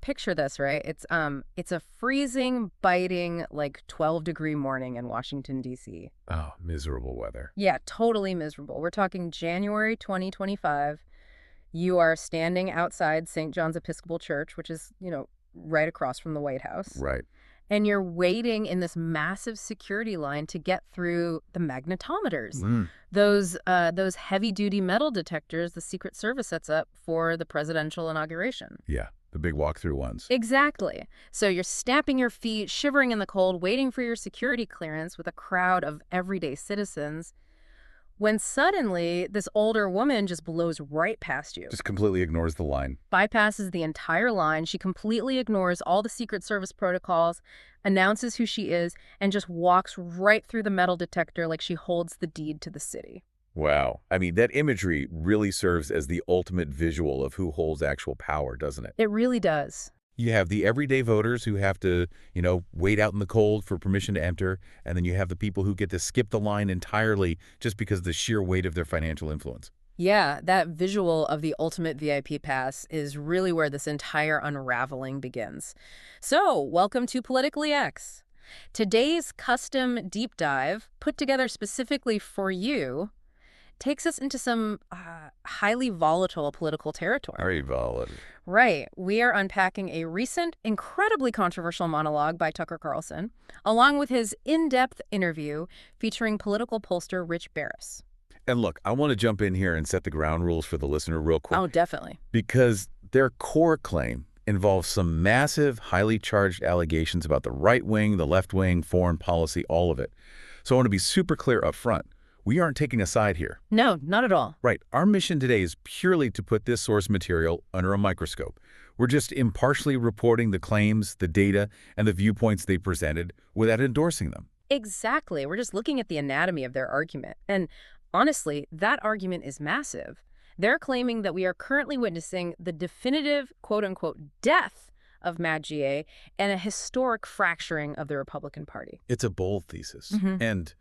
picture this, right? It's a freezing, biting, like 12-degree morning in Washington, D.C. Oh, miserable weather. Yeah, totally miserable. We're talking January 2025. You are standing outside St. John's Episcopal Church, which is, right across from the White House. Right. And you're waiting in this massive security line to get through the magnetometers. Those heavy-duty metal detectors the Secret Service sets up for the presidential inauguration. Yeah, the big walk-through ones. Exactly. So you're stamping your feet, shivering in the cold, waiting for your security clearance with a crowd of everyday citizens, when suddenly this older woman just blows right past you. Just completely ignores the line. Bypasses the entire line. She completely ignores all the Secret Service protocols, announces who she is, and just walks right through the metal detector like she holds the deed to the city. Wow. I mean, that imagery really serves as the ultimate visual of who holds actual power, doesn't it? It really does. You have the everyday voters who have to, wait out in the cold for permission to enter, and then you have the people who get to skip the line entirely just because of the sheer weight of their financial influence. Yeah, that visual of the ultimate VIP pass is really where this entire unraveling begins. So, welcome to PoliticallyX. Today's custom deep dive, put together specifically for you, takes us into some highly volatile political territory. Very volatile. Right. We are unpacking a recent, incredibly controversial monologue by Tucker Carlson, along with his in-depth interview featuring political pollster Rich Barris. And look, I want to jump in here and set the ground rules for the listener real quick. Oh, definitely. Because their core claim involves some massive, highly charged allegations about the right wing, the left wing, foreign policy, all of it. So I want to be super clear up front. We aren't taking a side here. No, not at all. Right. Our mission today is purely to put this source material under a microscope. We're just impartially reporting the claims, the data, and the viewpoints they presented without endorsing them. Exactly. We're just looking at the anatomy of their argument. And honestly, that argument is massive. They're claiming that we are currently witnessing the definitive, quote-unquote, death of MAGA and a historic fracturing of the Republican Party. It's a bold thesis. And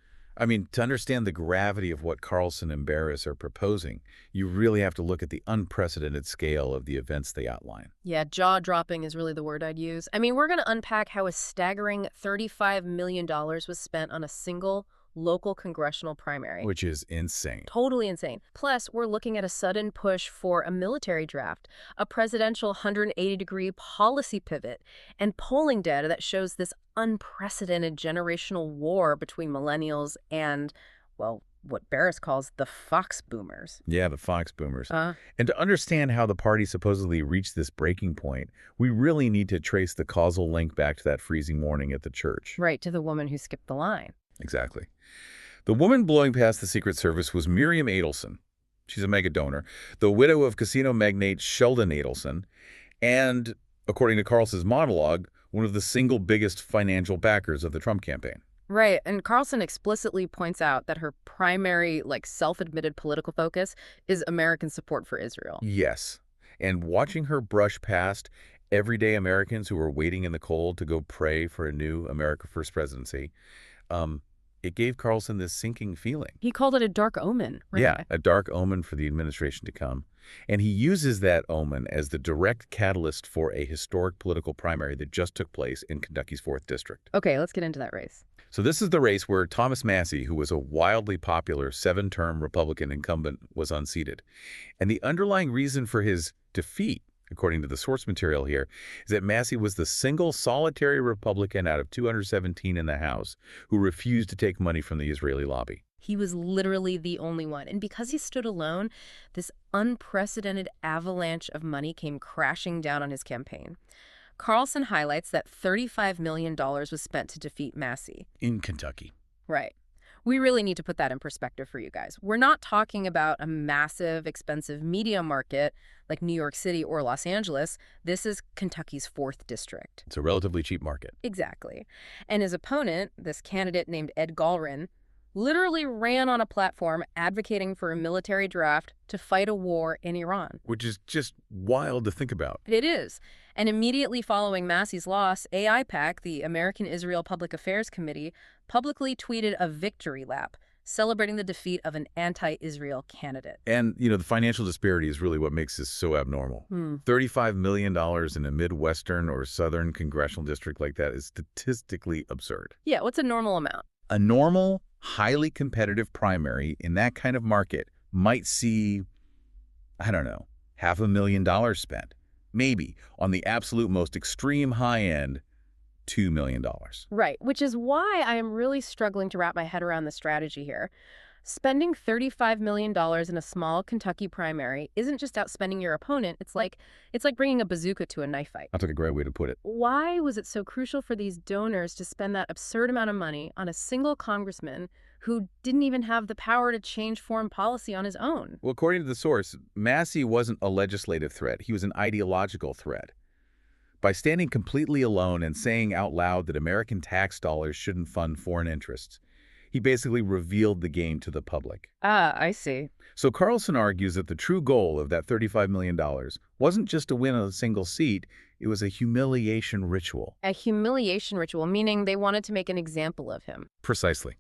to understand the gravity of what Carlson and Barris are proposing, you really have to look at the unprecedented scale of the events they outline. Yeah, jaw-dropping is really the word I'd use. We're going to unpack how a staggering $35 million was spent on a single local congressional primary. Which is insane. Totally insane. Plus, we're looking at a sudden push for a military draft, a presidential 180-degree policy pivot, and polling data that shows this unprecedented generational war between millennials and, well, what Barris calls the Fox boomers. Yeah, the Fox boomers. And to understand how the party supposedly reached this breaking point, we really need to trace the causal link back to that freezing morning at the church. Right, to the woman who skipped the line. Exactly. The woman blowing past the Secret Service was Miriam Adelson. She's a mega donor, the widow of casino magnate Sheldon Adelson, and, according to Carlson's monologue, one of the single biggest financial backers of the Trump campaign. Right, and Carlson explicitly points out that her primary, self-admitted political focus is American support for Israel. Yes, and watching her brush past everyday Americans who were waiting in the cold to go pray for a new America First presidency, it gave Carlson this sinking feeling. He called it a dark omen, right? Yeah, a dark omen for the administration to come. And he uses that omen as the direct catalyst for a historic political primary that just took place in Kentucky's 4th District. Okay, let's get into that race. So this is the race where Thomas Massie, who was a wildly popular 7-term Republican incumbent, was unseated. And the underlying reason for his defeat, according to the source material here, is that Massie was the single solitary Republican out of 217 in the House who refused to take money from the Israeli lobby. He was literally the only one. And because he stood alone, this unprecedented avalanche of money came crashing down on his campaign. Carlson highlights that $35 million was spent to defeat Massie. In Kentucky. Right. We really need to put that in perspective for you guys. We're not talking about a massive, expensive media market like New York City or Los Angeles. This is Kentucky's 4th District. It's a relatively cheap market. Exactly. And his opponent, this candidate named Ed Galrin, literally ran on a platform advocating for a military draft to fight a war in Iran. Which is just wild to think about. It is. And immediately following Massie's loss, AIPAC, the American Israel Public Affairs Committee, publicly tweeted a victory lap, celebrating the defeat of an anti-Israel candidate. And, the financial disparity is really what makes this so abnormal. Hmm. $35 million in a Midwestern or Southern congressional district like that is statistically absurd. Yeah, what's a normal amount? A normal, highly competitive primary in that kind of market might see, I don't know, $500,000 spent. Maybe, on the absolute most extreme high end, $2 million. Right, which is why I am really struggling to wrap my head around the strategy here. Spending $35 million in a small Kentucky primary isn't just outspending your opponent. It's like bringing a bazooka to a knife fight. That's like a great way to put it. Why was it so crucial for these donors to spend that absurd amount of money on a single congressman who didn't even have the power to change foreign policy on his own? Well, according to the source, Massey wasn't a legislative threat. He was an ideological threat. By standing completely alone and saying out loud that American tax dollars shouldn't fund foreign interests, he basically revealed the game to the public. Ah, I see. So Carlson argues that the true goal of that $35 million wasn't just to win a single seat, it was a humiliation ritual. A humiliation ritual, meaning they wanted to make an example of him. Precisely.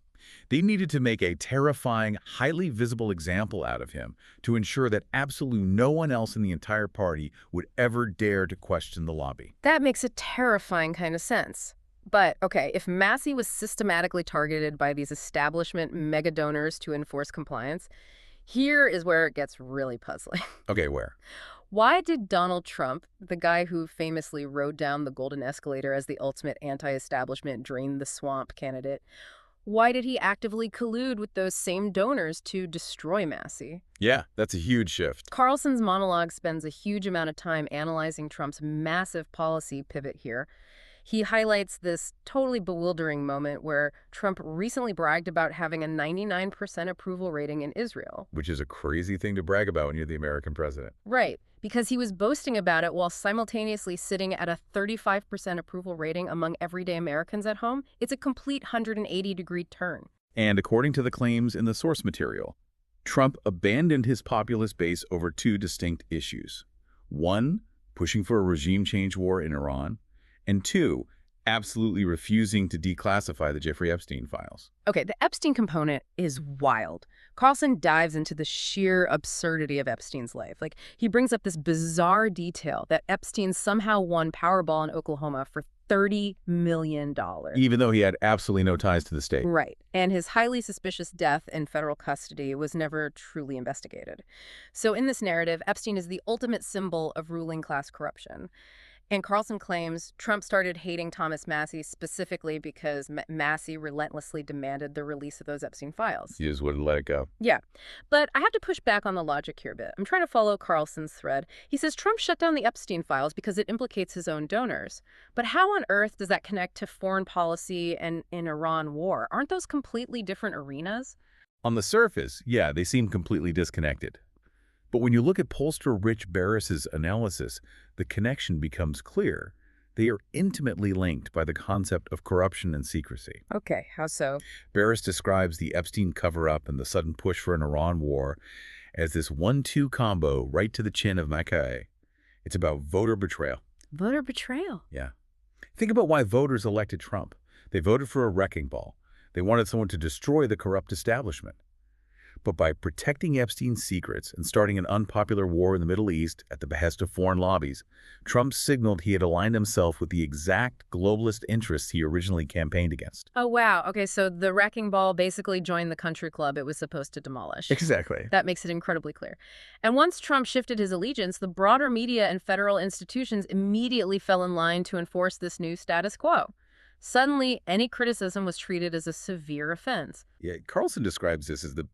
They needed to make a terrifying, highly visible example out of him to ensure that absolutely no one else in the entire party would ever dare to question the lobby. That makes a terrifying kind of sense. But, okay, if Massey was systematically targeted by these establishment mega donors to enforce compliance, here is where it gets really puzzling. Okay, where? Why did Donald Trump, the guy who famously rode down the golden escalator as the ultimate anti-establishment drain the swamp candidate, why did he actively collude with those same donors to destroy Massey? Yeah, that's a huge shift. Carlson's monologue spends a huge amount of time analyzing Trump's massive policy pivot here. He highlights this totally bewildering moment where Trump recently bragged about having a 99% approval rating in Israel. Which is a crazy thing to brag about when you're the American president. Right, because he was boasting about it while simultaneously sitting at a 35% approval rating among everyday Americans at home. It's a complete 180-degree turn. And according to the claims in the source material, Trump abandoned his populist base over two distinct issues. One, pushing for a regime change war in Iran, and two, absolutely refusing to declassify the Jeffrey Epstein files. Okay, the Epstein component is wild. Carlson dives into the sheer absurdity of Epstein's life. He brings up this bizarre detail that Epstein somehow won Powerball in Oklahoma for $30 million. Even though he had absolutely no ties to the state. Right. And his highly suspicious death in federal custody was never truly investigated. So in this narrative, Epstein is the ultimate symbol of ruling class corruption. And Carlson claims Trump started hating Thomas Massey specifically because Massey relentlessly demanded the release of those Epstein files. He just wouldn't let it go. Yeah. But I have to push back on the logic here a bit. I'm trying to follow Carlson's thread. He says Trump shut down the Epstein files because it implicates his own donors. But how on earth does that connect to foreign policy and an Iran war? Aren't those completely different arenas? On the surface, yeah, they seem completely disconnected. But when you look at pollster Rich Barris's analysis, the connection becomes clear. They are intimately linked by the concept of corruption and secrecy. Okay, how so? Barris describes the Epstein cover-up and the sudden push for an Iran war as this 1-2 combo right to the chin of MAGA. It's about voter betrayal. Voter betrayal? Yeah. Think about why voters elected Trump. They voted for a wrecking ball. They wanted someone to destroy the corrupt establishment. But by protecting Epstein's secrets and starting an unpopular war in the Middle East at the behest of foreign lobbies, Trump signaled he had aligned himself with the exact globalist interests he originally campaigned against. Oh, wow. Okay, so the wrecking ball basically joined the country club it was supposed to demolish. Exactly. That makes it incredibly clear. And once Trump shifted his allegiance, the broader media and federal institutions immediately fell in line to enforce this new status quo. Suddenly, any criticism was treated as a severe offense. Yeah, Carlson describes this as the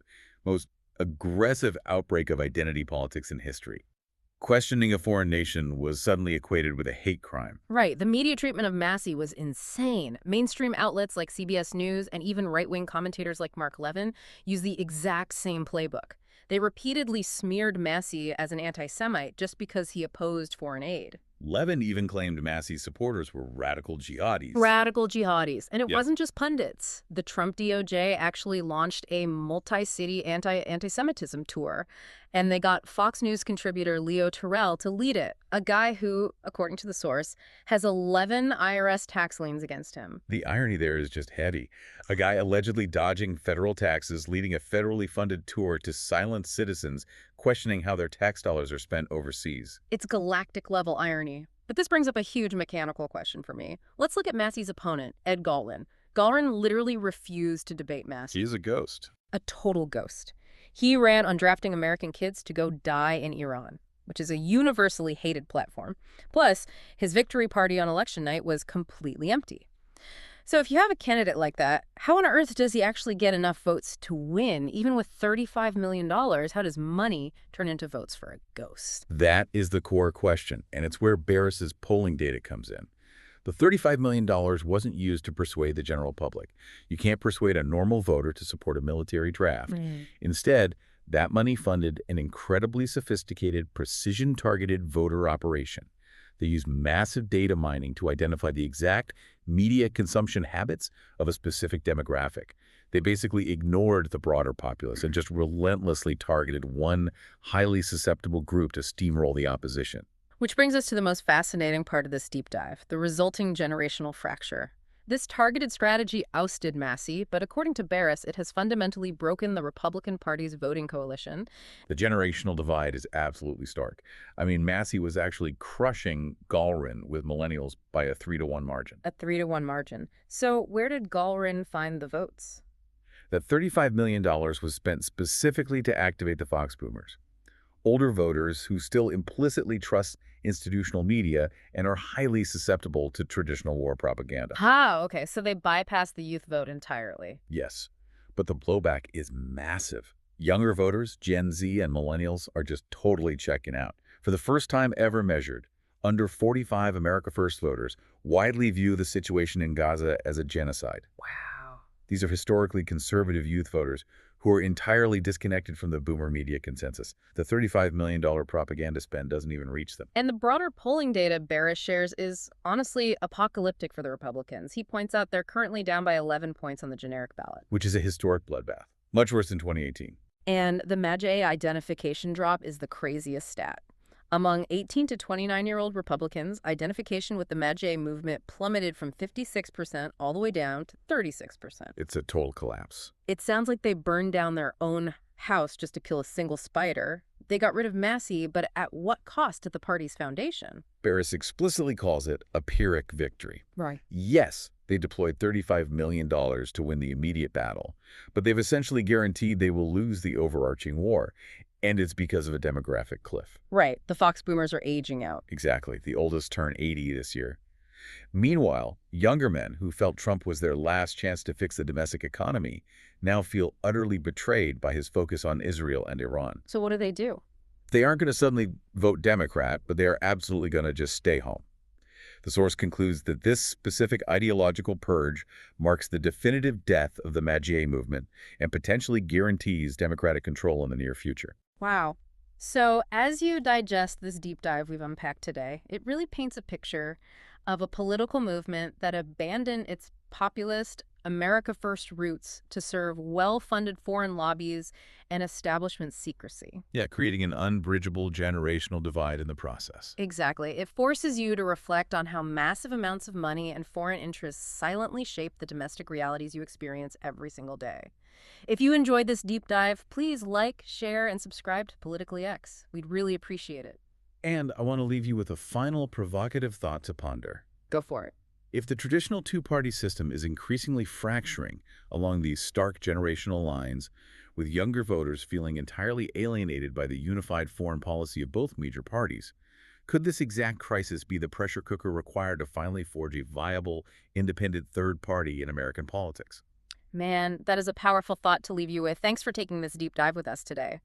most aggressive outbreak of identity politics in history. Questioning a foreign nation was suddenly equated with a hate crime. Right. The media treatment of Massey was insane. Mainstream outlets like CBS News and even right-wing commentators like Mark Levin use the exact same playbook. They repeatedly smeared Massey as an anti-Semite just because he opposed foreign aid. Levin even claimed Massey's supporters were radical jihadis. Radical jihadis. And it Yep. wasn't just pundits. The Trump DOJ actually launched a multi-city anti-Semitism tour, and they got Fox News contributor Leo Terrell to lead it, a guy who, according to the source, has 11 IRS tax liens against him. The irony there is just heady. A guy allegedly dodging federal taxes, leading a federally funded tour to silence citizens questioning how their tax dollars are spent overseas. It's galactic-level irony. But this brings up a huge mechanical question for me. Let's look at Massey's opponent, Ed Galrin. Galrin literally refused to debate Massey. He's a ghost. A total ghost. He ran on drafting American kids to go die in Iran, which is a universally hated platform. Plus, his victory party on election night was completely empty. So if you have a candidate like that, how on earth does he actually get enough votes to win? Even with $35 million, how does money turn into votes for a ghost? That is the core question, and it's where Barris's polling data comes in. The $35 million wasn't used to persuade the general public. You can't persuade a normal voter to support a military draft. Instead, that money funded an incredibly sophisticated, precision-targeted voter operation. They used massive data mining to identify the exact media consumption habits of a specific demographic. They basically ignored the broader populace and just relentlessly targeted one highly susceptible group to steamroll the opposition. Which brings us to the most fascinating part of this deep dive, the resulting generational fracture. This targeted strategy ousted Massey, but according to Barris, it has fundamentally broken the Republican Party's voting coalition. The generational divide is absolutely stark. I mean, Massey was actually crushing Galrin with millennials by a 3-to-1 margin. A 3-to-1 margin. So where did Galrin find the votes? That $35 million was spent specifically to activate the Fox boomers. Older voters who still implicitly trust institutional media and are highly susceptible to traditional war propaganda. Okay, so they bypassed the youth vote entirely. Yes, but the blowback is massive. Younger voters, Gen Z and millennials, are just totally checking out. For the first time ever measured, under 45 America First voters widely view the situation in Gaza as a genocide. Wow. These are historically conservative youth voters who are entirely disconnected from the boomer media consensus. The $35 million propaganda spend doesn't even reach them. And the broader polling data Barris shares is honestly apocalyptic for the Republicans. He points out they're currently down by 11 points on the generic ballot. Which is a historic bloodbath. Much worse than 2018. And the MAGA identification drop is the craziest stat. Among 18 to 29-year-old Republicans, identification with the MAGA movement plummeted from 56% all the way down to 36%. It's a total collapse. It sounds like they burned down their own house just to kill a single spider. They got rid of Massey, but at what cost to the party's foundation? Barris explicitly calls it a Pyrrhic victory. Right. Yes, they deployed $35 million to win the immediate battle, but they've essentially guaranteed they will lose the overarching war. And it's because of a demographic cliff. Right. The Fox boomers are aging out. Exactly. The oldest turn 80 this year. Meanwhile, younger men who felt Trump was their last chance to fix the domestic economy now feel utterly betrayed by his focus on Israel and Iran. So what do? They aren't going to suddenly vote Democrat, but they are absolutely going to just stay home. The source concludes that this specific ideological purge marks the definitive death of the MAGA movement and potentially guarantees Democratic control in the near future. Wow. So as you digest this deep dive we've unpacked today, it really paints a picture of a political movement that abandoned its populist, America First roots to serve well-funded foreign lobbies and establishment secrecy. Yeah, creating an unbridgeable generational divide in the process. Exactly. It forces you to reflect on how massive amounts of money and foreign interests silently shape the domestic realities you experience every single day. If you enjoyed this deep dive, please like, share, and subscribe to PoliticallyX. We'd really appreciate it. And I want to leave you with a final provocative thought to ponder. Go for it. If the traditional two-party system is increasingly fracturing along these stark generational lines, with younger voters feeling entirely alienated by the unified foreign policy of both major parties, could this exact crisis be the pressure cooker required to finally forge a viable, independent third party in American politics? Man, that is a powerful thought to leave you with. Thanks for taking this deep dive with us today.